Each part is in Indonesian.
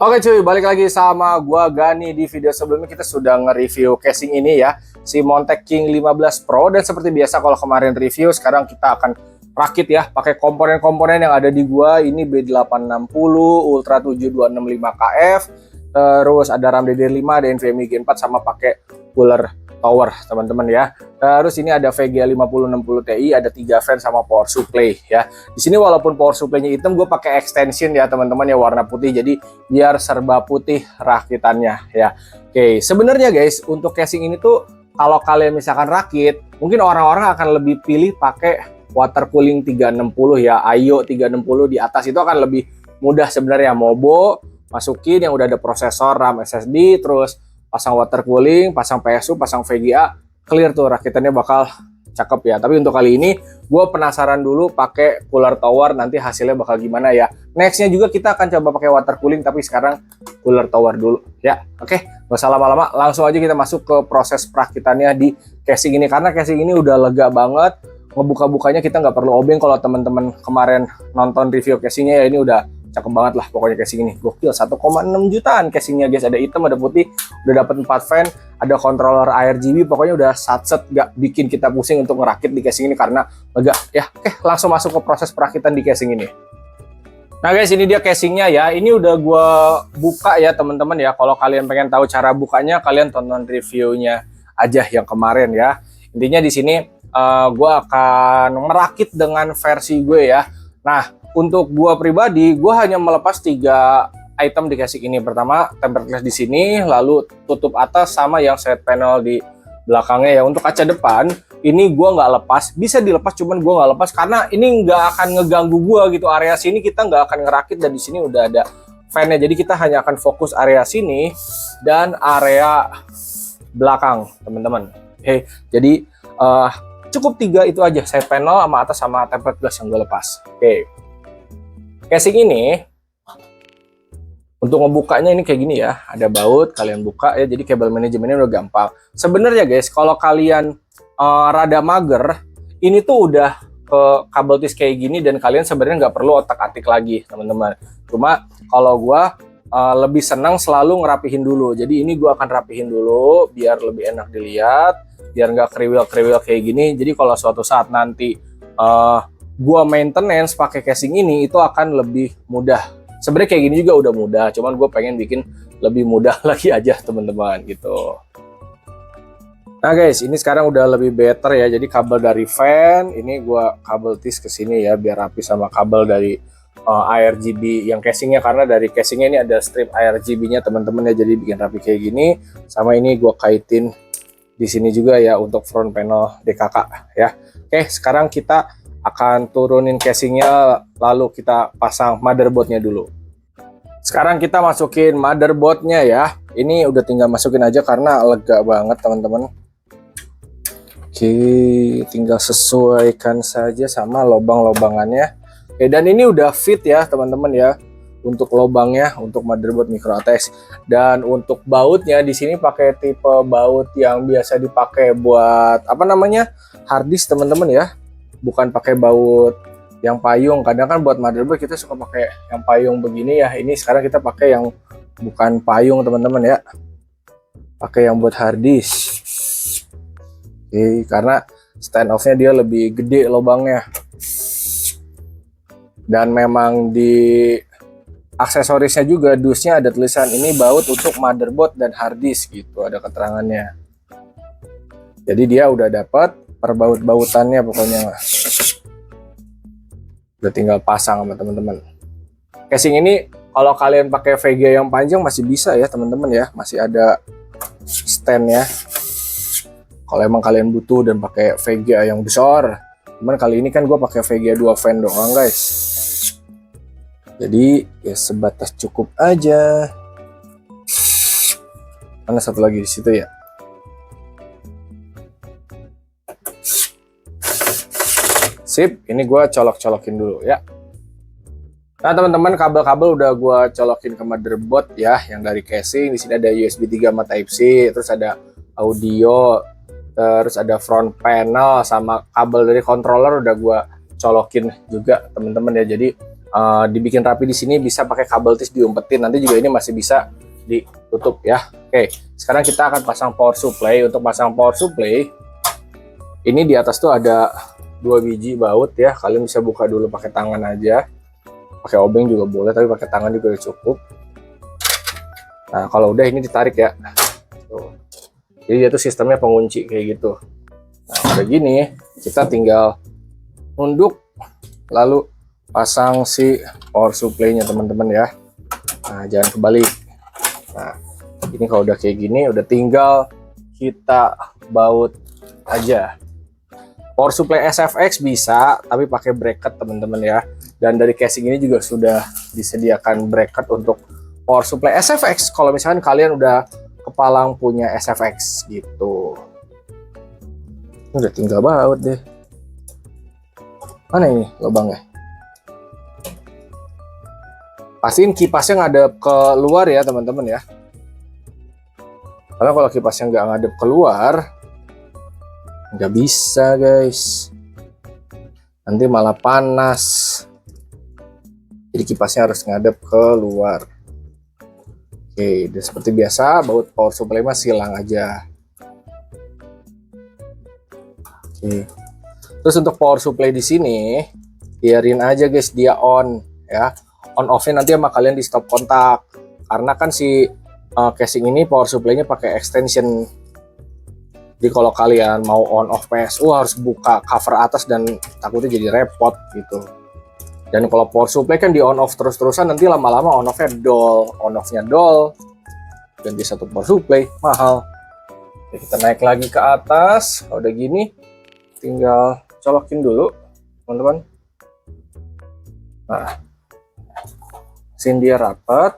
Oke cuy, balik lagi sama gua Gani. Di video sebelumnya kita sudah nge-review casing ini ya, si Montech King 15 Pro, dan seperti biasa kalau kemarin review, sekarang kita akan rakit ya pakai komponen-komponen yang ada di gua. Ini B860 Ultra 7265KF, terus ada RAM DDR5, ada NVMe Gen 4, sama pakai cooler tower teman-teman ya. Terus ini ada VGA 5060 Ti, ada 3 fan sama power supply ya. Di sini walaupun power supply-nya hitam, gue pakai extension ya teman-teman ya, warna putih, jadi biar serba putih rakitannya ya. Oke, sebenarnya guys, untuk casing ini tuh kalau kalian misalkan rakit, mungkin orang-orang akan lebih pilih pakai water cooling 360 ya, IO 360 di atas, itu akan lebih mudah sebenarnya. Mobo masukin yang udah ada prosesor, RAM, SSD, terus pasang water cooling, pasang PSU, pasang VGA, clear tuh rakitannya bakal cakep ya. Tapi untuk kali ini gue penasaran dulu pakai cooler tower, nanti hasilnya bakal gimana ya. Nextnya juga kita akan coba pakai water cooling, tapi sekarang cooler tower dulu ya. Oke, gak usah lama-lama, langsung aja kita masuk ke proses perakitannya di casing ini. Karena casing ini udah lega banget, ngebuka-bukanya kita nggak perlu obeng. Kalau teman-teman kemarin nonton review casingnya ya, ini udah cakep banget lah pokoknya casing ini. Gokil, 1,6 jutaan casingnya guys. Ada hitam, ada putih, udah dapat 4 fan, ada controller RGB, pokoknya udah satset, gak bikin kita pusing untuk ngerakit di casing ini karena lega ya. Oke, langsung masuk ke proses perakitan di casing ini. Nah guys, ini dia casingnya ya. Ini udah gua buka ya teman-teman ya. Kalau kalian pengen tahu cara bukanya, kalian tonton reviewnya aja yang kemarin ya. Intinya di sini gua akan merakit dengan versi gue ya. Nah, untuk gua pribadi, gua hanya melepas 3 item di casing ini. Pertama, tempered glass di sini, lalu tutup atas sama yang side panel di belakangnya ya. Untuk kaca depan, ini gua nggak lepas. Bisa dilepas, cuman gua nggak lepas karena ini nggak akan ngeganggu gua gitu. Area sini kita nggak akan ngerakit, dan di sini udah ada fan-nya. Jadi kita hanya akan fokus area sini dan area belakang, teman-teman. Oke, jadi cukup 3 itu aja, side panel sama atas sama tempered glass yang gue lepas. Oke. Casing ini untuk ngebukanya ini kayak gini ya, ada baut, kalian buka ya, jadi kabel manajemennya udah gampang. Sebenarnya guys, kalau kalian rada mager, ini tuh udah ke kabel tis kayak gini, dan kalian sebenarnya nggak perlu otak-atik lagi teman-teman. Cuma kalau gua lebih senang selalu ngerapihin dulu, jadi ini gua akan rapihin dulu biar lebih enak dilihat, biar nggak kriwil-kriwil kayak gini. Jadi kalau suatu saat nanti gua maintenance pakai casing ini, itu akan lebih mudah. Sebenarnya kayak gini juga udah mudah, cuman gue pengen bikin lebih mudah lagi aja teman-teman gitu. Nah guys, ini sekarang udah lebih better ya. Jadi kabel dari fan ini gua kabel tis ke sini ya, biar rapi sama kabel dari ARGB yang casingnya, karena dari casingnya ini ada strip ARGB-nya teman-teman ya, jadi bikin rapi kayak gini. Sama ini gua kaitin di sini juga ya untuk front panel DKK ya. Oke, sekarang kita akan turunin casingnya, lalu kita pasang motherboardnya dulu. Sekarang kita masukin motherboardnya ya. Ini udah tinggal masukin aja karena lega banget teman-teman. Oke, tinggal sesuaikan saja sama lubang-lubangannya. Oke, dan ini udah fit ya teman-teman ya, untuk lubangnya, untuk motherboard micro ATX. Dan untuk bautnya di sini pakai tipe baut yang biasa dipakai buat apa namanya, hard disk teman-teman ya, bukan pakai baut yang payung. Kadang kan buat motherboard kita suka pakai yang payung begini ya. Ini sekarang kita pakai yang bukan payung teman-teman ya, pakai yang buat hard disk. Oke, karena stand off-nya dia lebih gede lubangnya. Dan memang di aksesorisnya juga, dusnya ada tulisan ini baut untuk motherboard dan hard disk gitu, ada keterangannya. Jadi dia udah dapat perbaut-bautannya pokoknya lah. Udah tinggal pasang sama teman-teman. Casing ini kalau kalian pakai VGA yang panjang masih bisa ya teman-teman ya, masih ada stand-nya. Kalau emang kalian butuh dan pakai VGA yang besar. Cuman kali ini kan gue pakai VGA 2 fan doang guys. Jadi ya sebatas cukup aja. Mana satu lagi di situ ya? Sip, ini gue colok-colokin dulu ya. Nah teman-teman, kabel-kabel udah gue colokin ke motherboard ya, yang dari casing. Di sini ada USB 3 sama Type C, terus ada audio, terus ada front panel, sama kabel dari controller udah gue colokin juga teman-teman ya. Jadi dibikin rapi di sini, bisa pakai kabel tis diumpetin. Nanti juga ini masih bisa ditutup ya. Oke, sekarang kita akan pasang power supply. Untuk pasang power supply, ini di atas tuh ada 2 biji baut ya. Kalian bisa buka dulu pakai tangan aja, pakai obeng juga boleh, tapi pakai tangan juga udah cukup. Nah kalau udah ini ditarik ya. Tuh. Jadi dia tuh sistemnya pengunci kayak gitu. Nah udah gini, kita tinggal nunduk lalu pasang si power supply-nya teman-teman ya. Nah jangan kebalik. Nah ini kalau udah kayak gini, udah tinggal kita baut aja. Power supply SFX bisa, tapi pakai bracket teman-teman ya. Dan dari casing ini juga sudah disediakan bracket untuk power supply SFX. Kalau misalkan kalian udah kepalang punya SFX gitu. Udah tinggal baut deh. Mana ini lubangnya? Pastiin kipasnya ngadep ke luar ya teman-teman ya. Karena kalau kipasnya nggak ngadep keluar, nggak bisa guys, nanti malah panas. Jadi kipasnya harus ngadep ke luar. Oke, dan seperti biasa baut power supply mah silang aja. Oke. Terus untuk power supply di sini biarin aja guys dia on ya. On off-nya nanti sama kalian di stop kontak. Karena kan si casing ini power supply-nya pakai extension. Jadi kalau kalian mau on off PSU harus buka cover atas dan takutnya jadi repot gitu. Dan kalau power supply kan di on off terus-terusan, nanti lama-lama on off-nya dol, on off-nya dol. Ganti satu power supply mahal. Oke, kita naik lagi ke atas. Kalau udah gini tinggal colokin dulu teman-teman. Nah, sini dia rapat.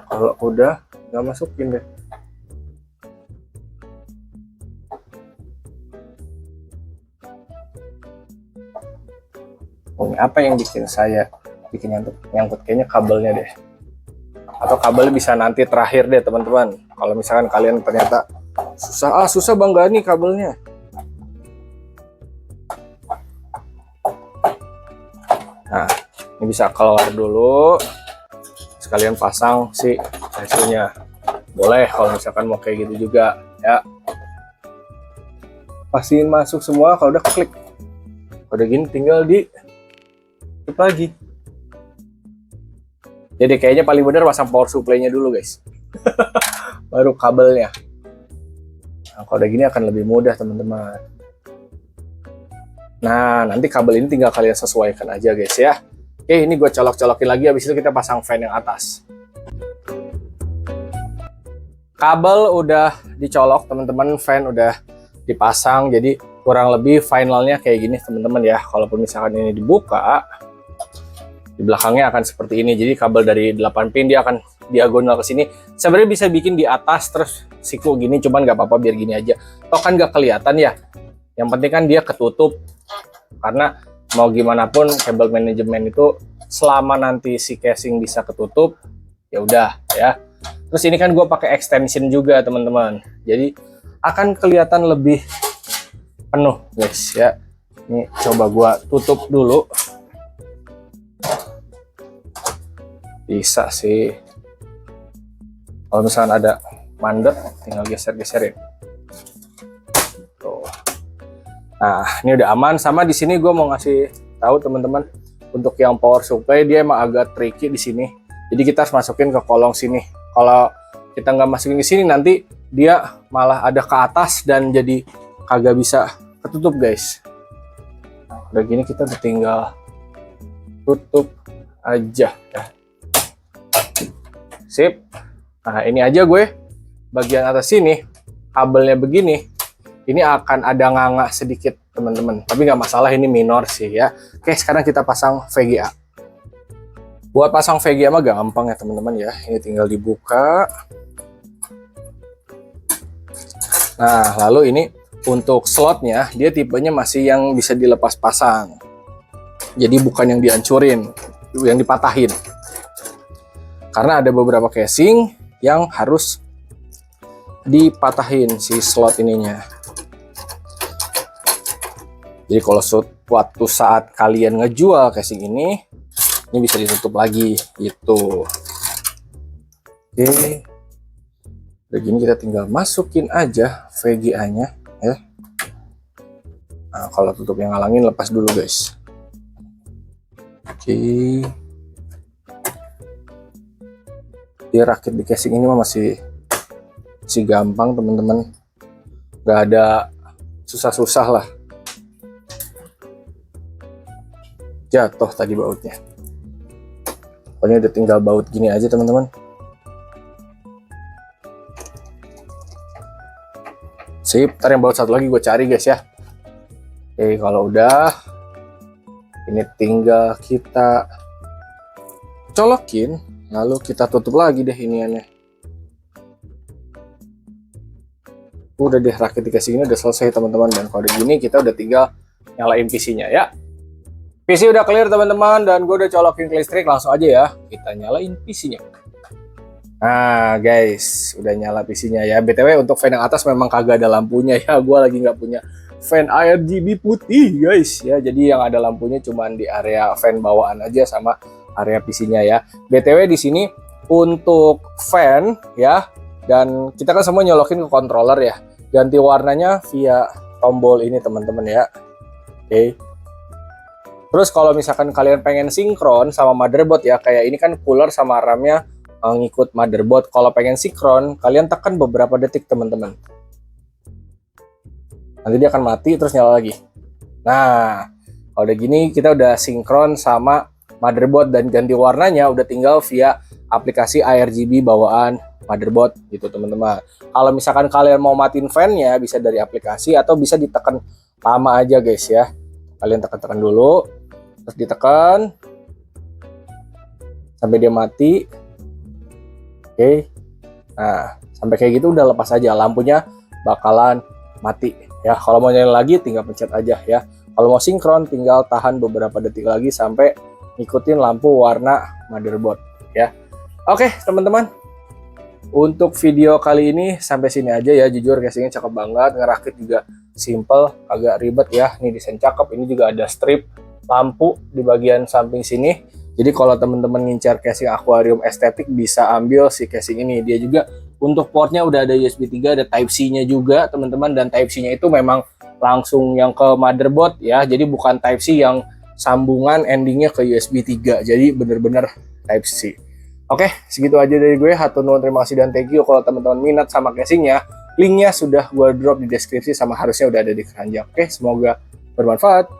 Kalau udah nggak masukin deh. Ini apa yang bikin saya nyangkut kayaknya kabelnya deh, atau kabel bisa nanti terakhir deh teman-teman. Kalau misalkan kalian ternyata susah bang Gani kabelnya. Nah ini bisa keluar dulu, sekalian pasang si PSU-nya. Boleh kalau misalkan mau kayak gitu juga ya. Pastiin masuk semua. Kalau udah klik, udah gini tinggal di lagi. Jadi kayaknya paling benar pasang power supply-nya dulu guys. Baru kabelnya. Nah, kalau udah gini akan lebih mudah teman-teman. Nah nanti kabel ini tinggal kalian sesuaikan aja guys ya. Oke, ini gue colok-colokin lagi, habis itu kita pasang fan yang atas. Kabel udah dicolok teman-teman, fan udah dipasang, jadi kurang lebih finalnya kayak gini teman-teman ya. Kalaupun misalkan ini dibuka, di belakangnya akan seperti ini. Jadi kabel dari 8 pin dia akan diagonal ke sini. Sebenarnya bisa bikin di atas terus siku gini, cuman nggak apa-apa, biar gini aja. Toh kan nggak kelihatan ya. Yang penting kan dia ketutup. Karena mau gimana pun kabel manajemen itu selama nanti si casing bisa ketutup, ya udah ya. Terus ini kan gue pakai extension juga teman-teman. Jadi akan kelihatan lebih penuh guys ya. Ini coba gue tutup dulu. Bisa sih. Kalau misalnya ada mandek, tinggal geser-geserin. Tuh. Nah, ini udah aman. Sama di sini gue mau ngasih tahu teman-teman, untuk yang power supply dia emang agak tricky di sini. Jadi kita harus masukin ke kolong sini. Kalau kita nggak masukin ke sini, nanti dia malah ada ke atas dan jadi kagak bisa ketutup guys. Nah, udah gini kita tinggal tutup aja ya. Sip. Nah ini aja gue bagian atas sini kabelnya begini, ini akan ada nganga sedikit teman-teman, tapi nggak masalah, ini minor sih ya. Oke, sekarang kita pasang VGA. Buat pasang VGA mah gampang ya teman-teman ya, ini tinggal dibuka. Nah lalu ini untuk slotnya dia tipenya masih yang bisa dilepas pasang. Jadi bukan yang dihancurin, yang dipatahin. Karena ada beberapa casing yang harus dipatahin si slot ininya. Jadi kalau suatu saat kalian ngejual casing ini bisa ditutup lagi gitu. Oke. Udah gini kita tinggal masukin aja VGA-nya ya. Nah, kalau tutup yang ngalangin lepas dulu guys. Oke. Dia rakit di casing ini masih gampang teman-teman. Nggak ada susah-susah lah. Jatuh tadi bautnya. Pokoknya udah tinggal baut gini aja teman-teman. Sip, ntar yang baut satu lagi gue cari guys ya. Oke, kalau udah ini tinggal kita colokin, lalu kita tutup lagi deh iniannya. Udah deh, rakit di casing ini udah selesai teman-teman, dan kalau udah gini kita udah tinggal nyalain PC-nya ya. PC udah clear teman-teman, dan gue udah colokin ke listrik, langsung aja ya kita nyalain PC-nya. Nah guys, udah nyala PC-nya ya. BTW untuk fan yang atas memang kagak ada lampunya ya, gue lagi nggak punya fan RGB putih guys ya, jadi yang ada lampunya cuman di area fan bawaan aja sama area PC-nya ya. BTW di sini untuk fan ya, dan kita kan semua nyolokin ke controller ya, ganti warnanya via tombol ini teman-teman ya. Oke. Terus kalau misalkan kalian pengen sinkron sama motherboard ya, kayak ini kan cooler sama RAM-nya ngikut motherboard. Kalau pengen sinkron, kalian tekan beberapa detik teman-teman. Nanti dia akan mati terus nyala lagi. Nah, kalau udah gini kita udah sinkron sama motherboard dan ganti warnanya udah tinggal via aplikasi RGB bawaan motherboard gitu teman-teman. Kalau misalkan kalian mau matiin fan-nya bisa dari aplikasi atau bisa ditekan lama aja guys ya. Kalian tekan-tekan dulu, terus ditekan sampai dia mati. Oke. Nah, sampai kayak gitu udah lepas aja, lampunya bakalan mati ya. Kalau mau nyalain lagi tinggal pencet aja ya. Kalau mau sinkron tinggal tahan beberapa detik lagi sampai ngikutin lampu warna motherboard ya. Oke teman-teman, untuk video kali ini sampai sini aja ya. Jujur casingnya cakep banget, ngerakit juga simple, agak ribet ya. Ini desain cakep, ini juga ada strip lampu di bagian samping sini. Jadi kalau teman-teman ngincar casing akuarium estetik bisa ambil si casing ini. Dia juga untuk portnya udah ada USB 3, ada Type C-nya juga teman-teman, dan Type C-nya itu memang langsung yang ke motherboard ya. Jadi bukan Type C yang sambungan endingnya ke USB 3. Jadi bener-bener Type C. Oke, segitu aja dari gue. Hatur nuhun, terima kasih dan thank you. Kalau teman-teman minat sama casingnya, linknya sudah gue drop di deskripsi sama harusnya udah ada di keranjang. Oke, semoga bermanfaat.